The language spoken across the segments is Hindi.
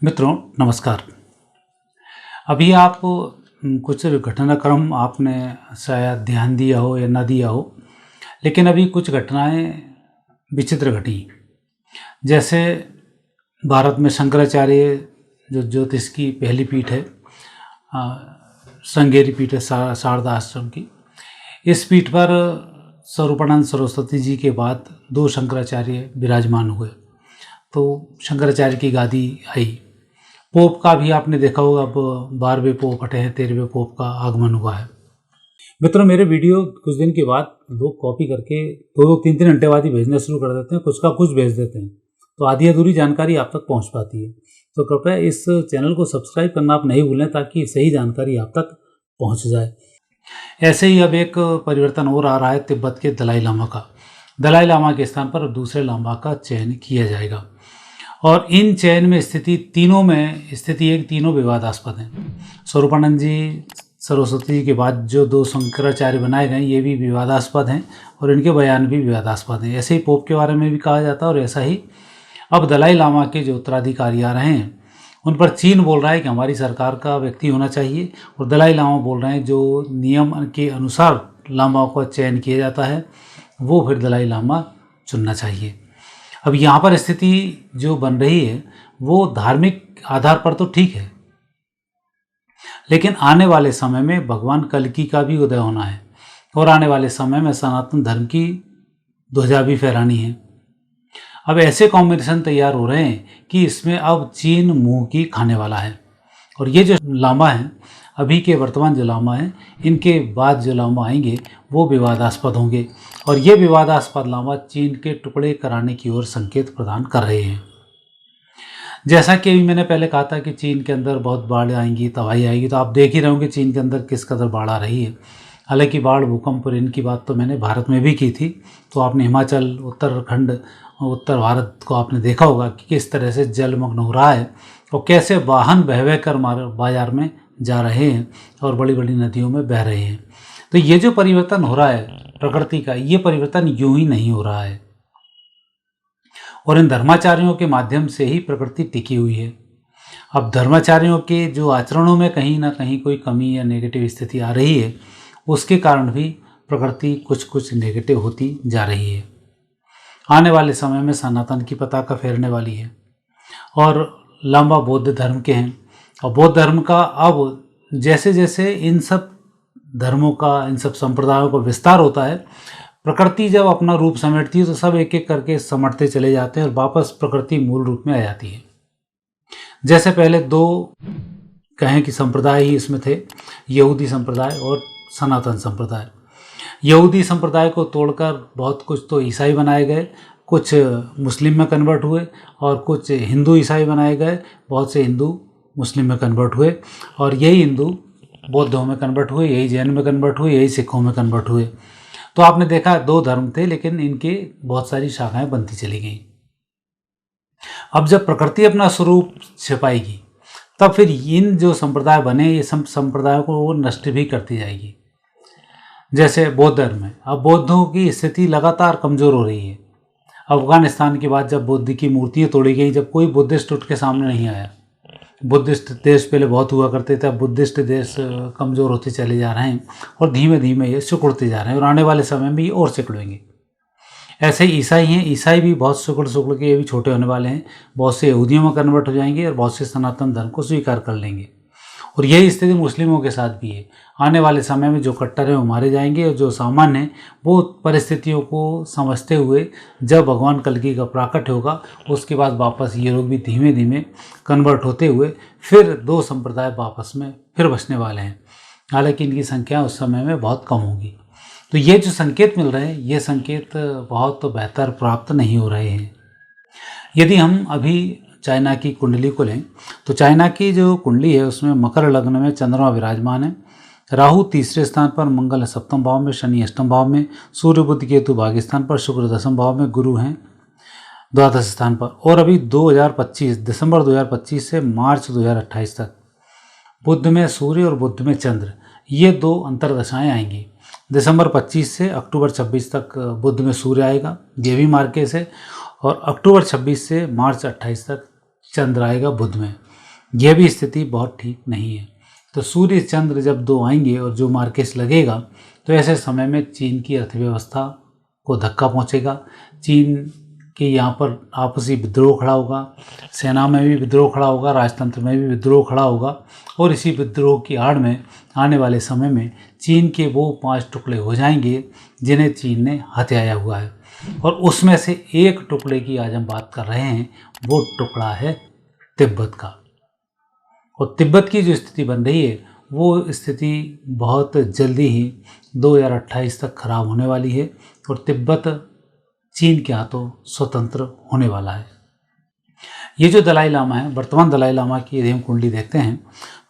मित्रों नमस्कार। अभी आप कुछ घटनाक्रम आपने शायद ध्यान दिया हो या ना दिया हो, लेकिन अभी कुछ घटनाएं विचित्र घटी। जैसे भारत में शंकराचार्य जो ज्योतिष की पहली पीठ है, श्रृंगेरी पीठ है शारदा आश्रम की, इस पीठ पर स्वरूपानंद सरस्वती जी के बाद दो शंकराचार्य विराजमान हुए। तो शंकराचार्य की गादी आई। पोप का भी आपने देखा होगा, अब 12वें पोप हटे हैं, 13वें पोप का आगमन हुआ है। मित्रों, मेरे वीडियो कुछ दिन के बाद लोग कॉपी करके 2-3 घंटे बाद ही भेजना शुरू कर देते हैं, कुछ का कुछ भेज देते हैं, तो आधी अधूरी जानकारी आप तक पहुंच पाती है। तो कृपया इस चैनल को सब्सक्राइब करना आप नहीं भूलें, ताकि सही जानकारी आप तक पहुँच जाए। ऐसे ही अब एक परिवर्तन और आ रहा है तिब्बत के दलाई लामा का। दलाई लामा के स्थान पर दूसरे लामा का चयन किया जाएगा, और इन चयन में तीनों विवादास्पद हैं। स्वरूपानंद जी सरस्वती जी के बाद जो दो शंकराचार्य बनाए गए, ये भी विवादास्पद हैं और इनके बयान भी विवादास्पद हैं। ऐसे ही पोप के बारे में भी कहा जाता है, और ऐसा ही अब दलाई लामा के जो उत्तराधिकारी आ रहे हैं उन पर चीन बोल रहा है कि हमारी सरकार का व्यक्ति होना चाहिए, और दलाई लामा बोल रहे हैं जो नियम के अनुसार लामाओं का चयन किया जाता है वो फिर दलाई लामा चुनना चाहिए। अब यहाँ पर स्थिति जो बन रही है वो धार्मिक आधार पर तो ठीक है, लेकिन आने वाले समय में भगवान कल्कि का भी उदय होना है, और आने वाले समय में सनातन धर्म की ध्वजा भी फहरानी है। अब ऐसे कॉम्बिनेशन तैयार हो रहे हैं कि इसमें अब चीन मुंह की खाने वाला है। और ये जो लामा हैं, अभी के वर्तमान जो लामा हैं, इनके बाद जो लामा आएंगे वो विवादास्पद होंगे, और ये विवादास्पद लामा चीन के टुकड़े कराने की ओर संकेत प्रदान कर रहे हैं। जैसा कि अभी मैंने पहले कहा था कि चीन के अंदर बहुत बाढ़ आएंगी, तबाही आएगी, तो आप देख ही रहे होंगे चीन के अंदर किस कदर बाढ़ आ रही है। हालांकि बाढ़, भूकंप और इनकी बात तो मैंने भारत में भी की थी, तो आपने हिमाचल, उत्तराखंड, उत्तर भारत को आपने देखा होगा कि किस तरह से जलमग्न हो रहा है, और कैसे वाहन बह कर बाजार में जा रहे हैं और बड़ी बड़ी नदियों में बह रहे हैं। तो ये जो परिवर्तन हो रहा है प्रकृति का, ये परिवर्तन यूं ही नहीं हो रहा है, और इन धर्माचार्यों के माध्यम से ही प्रकृति टिकी हुई है। अब धर्माचार्यों के जो आचरणों में कहीं ना कहीं कोई कमी या नेगेटिव स्थिति आ रही है, उसके कारण भी प्रकृति कुछ नेगेटिव होती जा रही है। आने वाले समय में सनातन की पताका फहरने वाली है, और लामा बौद्ध धर्म के हैं, और बौद्ध धर्म का अब जैसे जैसे इन सब धर्मों का, इन सब संप्रदायों का विस्तार होता है, प्रकृति जब अपना रूप समेटती है तो सब एक एक करके समेटते चले जाते हैं, और वापस प्रकृति मूल रूप में आ जाती है। जैसे पहले दो कहें कि संप्रदाय ही इसमें थे, यहूदी संप्रदाय और सनातन संप्रदाय। यहूदी संप्रदाय को तोड़कर बहुत कुछ तो ईसाई बनाए गए, कुछ मुस्लिम में कन्वर्ट हुए, और कुछ हिंदू ईसाई बनाए गए, बहुत से हिंदू मुस्लिम में कन्वर्ट हुए, और यही हिंदू बौद्धों में कन्वर्ट हुए, यही जैन में कन्वर्ट हुए, यही सिखों में कन्वर्ट हुए। तो आपने देखा दो धर्म थे, लेकिन इनके बहुत सारी शाखाएं बनती चली गई। अब जब प्रकृति अपना स्वरूप छिपाएगी, तब फिर इन जो संप्रदाय बने, ये संप्रदायों को वो नष्ट भी करती जाएगी। जैसे बौद्ध धर्म है, अब बौद्धों की स्थिति लगातार कमज़ोर हो रही है। अफगानिस्तान के बाद जब बुद्ध की मूर्तियाँ तोड़ी गई, जब कोई बुद्धिस्ट उठ के सामने नहीं आया, बुद्धिस्ट देश पहले बहुत हुआ करते थे, अब बुद्धिस्ट देश कमज़ोर होते चले जा रहे हैं, और धीमे धीमे ये सिकुड़ते जा रहे हैं, और आने वाले समय में ये और सिकुड़ेंगे। ऐसे ही ईसाई हैं, ईसाई भी बहुत सिकुड़ के ये भी छोटे होने वाले हैं, बहुत से यहूदियों में कन्वर्ट हो जाएंगे, और बहुत से सनातन धर्म को स्वीकार कर लेंगे। और यही स्थिति मुस्लिमों के साथ भी है। आने वाले समय में जो कट्टर हैं वो मारे जाएंगे, और जो सामान्य हैं वो परिस्थितियों को समझते हुए जब भगवान कल्कि का प्राकट्य होगा, उसके बाद वापस ये लोग भी धीमे धीमे कन्वर्ट होते हुए फिर दो संप्रदाय आपस में फिर बसने वाले हैं। हालांकि इनकी संख्या उस समय में बहुत कम होगी। तो ये जो संकेत मिल रहे हैं, ये संकेत बहुत बेहतर प्राप्त नहीं हो रहे हैं। यदि हम अभी चाइना की कुंडली को लें, तो चाइना की जो कुंडली है उसमें मकर लग्न में चंद्रमा विराजमान है, राहु तीसरे स्थान पर, मंगल सप्तम भाव में, शनि अष्टम भाव में, सूर्य बुध केतु भाग्य स्थान पर, शुक्र दसम भाव में, गुरु हैं द्वादश स्थान पर। और अभी 2025 दिसंबर 2025 से मार्च 2028 तक बुध में सूर्य और बुध में चंद्र, ये दो अंतरदशाएँ आएंगी। दिसंबर 25 से अक्टूबर 26 तक बुध में सूर्य आएगा, ये भी मार्के से, और अक्टूबर 26 से मार्च 28 तक चंद्र आएगा बुध में। यह भी स्थिति बहुत ठीक नहीं है। तो सूर्य चंद्र जब दो आएंगे और जो मार्केस लगेगा तो ऐसे समय में चीन की अर्थव्यवस्था को धक्का पहुंचेगा। चीन के यहाँ पर आपसी विद्रोह खड़ा होगा, सेना में भी विद्रोह खड़ा होगा, राजतंत्र में भी विद्रोह खड़ा होगा, और इसी विद्रोह की आड़ में आने वाले समय में चीन के वो 5 टुकड़े हो जाएंगे जिन्हें चीन ने हथियाया हुआ है। और उसमें से एक टुकड़े की आज हम बात कर रहे हैं, वो टुकड़ा है तिब्बत का। और तिब्बत की जो स्थिति बन रही है वो स्थिति बहुत जल्दी ही 2028 तक खराब होने वाली है और तिब्बत चीन के हाथों स्वतंत्र होने वाला है। ये जो दलाई लामा है, वर्तमान दलाई लामा की यदि हम कुंडली देखते हैं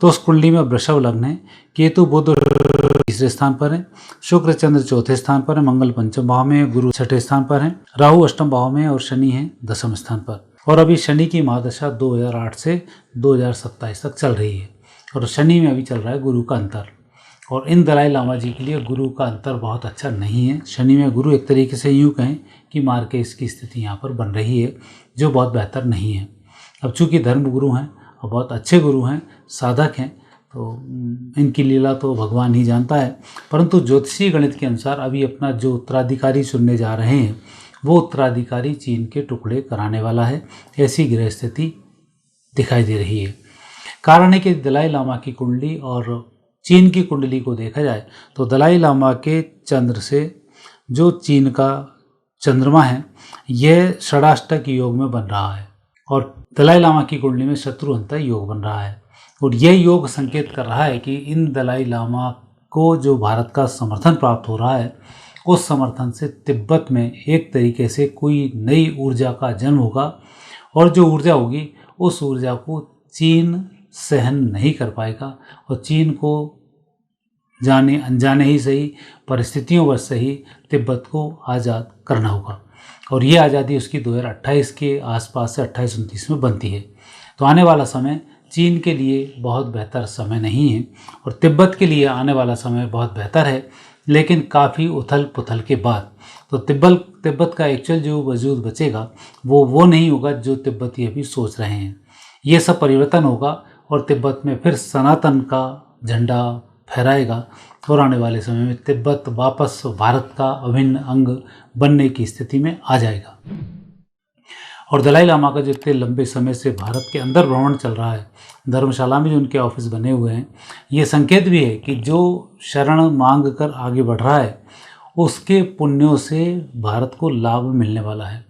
तो उस कुंडली में वृषभ लग्न है, केतु बुध तीसरे स्थान पर है, शुक्र चंद्र चौथे स्थान पर है, मंगल पंचम भाव में है, गुरु छठे स्थान पर है, राहु अष्टम भाव में है और शनि है दसम स्थान पर। और अभी शनि की महादशा 2008 से 2027 तक चल रही है और शनि में अभी चल रहा है गुरु का अंतर। और इन दलाई लामा जी के लिए गुरु का अंतर बहुत अच्छा नहीं है। शनि में गुरु एक तरीके से यूँ कहें कि मार के इसकी स्थिति यहाँ पर बन रही है, जो बहुत बेहतर नहीं है। अब चूँकि धर्म गुरु हैं और बहुत अच्छे गुरु हैं, साधक हैं, तो इनकी लीला तो भगवान ही जानता है। परंतु ज्योतिषीय गणित के अनुसार अभी अपना जो उत्तराधिकारी चुनने जा रहे हैं वो उत्तराधिकारी चीन के टुकड़े कराने वाला है, ऐसी ग्रह स्थिति दिखाई दे रही है। कारण है कि दलाई लामा की कुंडली और चीन की कुंडली को देखा जाए तो दलाई लामा के चंद्र से जो चीन का चंद्रमा है यह षडाष्टक योग में बन रहा है और दलाई लामा की कुंडली में शत्रुअंत योग बन रहा है। और यह योग संकेत कर रहा है कि इन दलाई लामा को जो भारत का समर्थन प्राप्त हो रहा है उस समर्थन से तिब्बत में एक तरीके से कोई नई ऊर्जा का जन्म होगा और जो ऊर्जा होगी उस ऊर्जा को चीन सहन नहीं कर पाएगा और चीन को जाने अनजाने ही सही, परिस्थितियों वश से ही तिब्बत को आज़ाद करना होगा। और ये आज़ादी उसकी 2028 के आसपास से 28-29 में बनती है। तो आने वाला समय चीन के लिए बहुत बेहतर समय नहीं है और तिब्बत के लिए आने वाला समय बहुत बेहतर है, लेकिन काफ़ी उथल पुथल के बाद। तो तिब्बत का एक्चुअल जो वजूद बचेगा वो नहीं होगा जो तिब्बती अभी सोच रहे हैं। ये सब परिवर्तन होगा और तिब्बत में फिर सनातन का झंडा फहराएगा और आने वाले समय में तिब्बत वापस भारत का अभिन्न अंग बनने की स्थिति में आ जाएगा। और दलाई लामा का जो इतने लंबे समय से भारत के अंदर भ्रमण चल रहा है, धर्मशाला में जो उनके ऑफिस बने हुए हैं, ये संकेत भी है कि जो शरण मांग कर आगे बढ़ रहा है उसके पुण्यों से भारत को लाभ मिलने वाला है।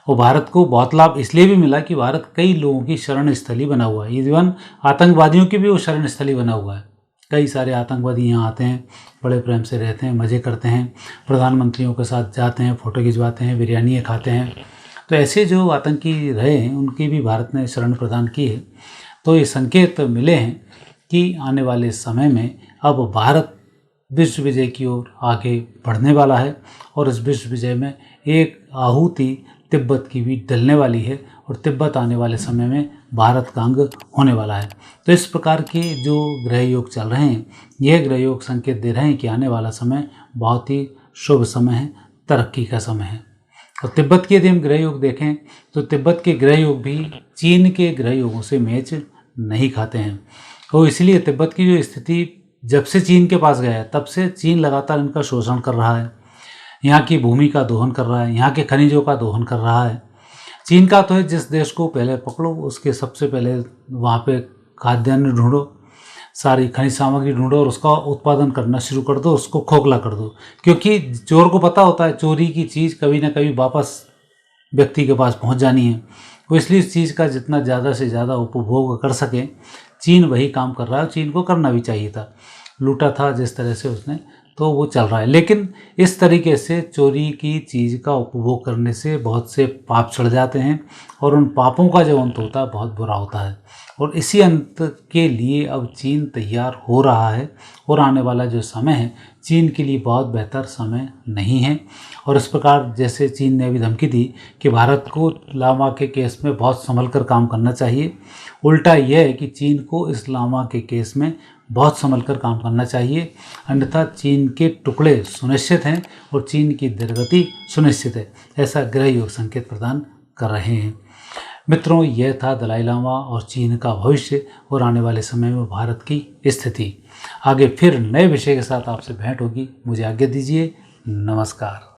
और भारत को बहुत लाभ इसलिए भी मिला कि भारत कई लोगों की शरण स्थली बना हुआ है, इवन आतंकवादियों की भी वो शरण स्थली बना हुआ है। कई सारे आतंकवादी यहाँ आते हैं, बड़े प्रेम से रहते हैं, मज़े करते हैं, प्रधानमंत्रियों के साथ जाते हैं, फ़ोटो खिंचवाते हैं, बिरयानी खाते हैं। तो ऐसे जो आतंकी रहे हैं उनकी भी भारत ने शरण प्रदान की है। तो ये संकेत मिले हैं कि आने वाले समय में अब भारत विश्व विजय की ओर आगे बढ़ने वाला है और इस विश्व विजय में एक आहुति तिब्बत की भी डलने वाली है और तिब्बत आने वाले समय में भारत का अंग होने वाला है। तो इस प्रकार के जो ग्रह योग चल रहे हैं, यह ग्रह योग संकेत दे रहे हैं कि आने वाला समय बहुत ही शुभ समय है, तरक्की का समय है। और तिब्बत के यदि हम ग्रह योग देखें तो तिब्बत के ग्रह योग भी चीन के ग्रह योगों से मैच नहीं खाते हैं। तो इसलिए तिब्बत की जो स्थिति जब से चीन के पास गया है तब से चीन लगातार इनका शोषण कर रहा है, यहाँ की भूमि का दोहन कर रहा है, यहाँ के खनिजों का दोहन कर रहा है। चीन का तो है जिस देश को पहले पकड़ो उसके सबसे पहले वहाँ पे खाद्यान्न ढूंढो, सारी खनिज सामग्री ढूंढो और उसका उत्पादन करना शुरू कर दो, उसको खोखला कर दो। क्योंकि चोर को पता होता है चोरी की चीज़ कभी ना कभी वापस व्यक्ति के पास पहुँच जानी है, वो इसलिए इस चीज़ का जितना ज़्यादा से ज़्यादा उपभोग कर सके चीन वही काम कर रहा है। चीन को करना भी चाहिए था, लूटा था जिस तरह से उसने, तो वो चल रहा है। लेकिन इस तरीके से चोरी की चीज़ का उपभोग करने से बहुत से पाप चढ़ जाते हैं और उन पापों का जो अंत होता है बहुत बुरा होता है। और इसी अंत के लिए अब चीन तैयार हो रहा है और आने वाला जो समय है चीन के लिए बहुत बेहतर समय नहीं है। और इस प्रकार जैसे चीन ने अभी धमकी दी कि भारत को लामा के केस में बहुत संभल कर काम करना चाहिए, उल्टा यह है कि चीन को इस लामा के केस में बहुत संभल कर काम करना चाहिए, अन्यथा चीन के टुकड़े सुनिश्चित हैं और चीन की दुर्गति सुनिश्चित है। ऐसा ग्रह योग संकेत प्रदान कर रहे हैं। मित्रों, यह था दलाई लामा और चीन का भविष्य और आने वाले समय में भारत की स्थिति। आगे फिर नए विषय के साथ आपसे भेंट होगी। मुझे आज्ञा दीजिए। नमस्कार।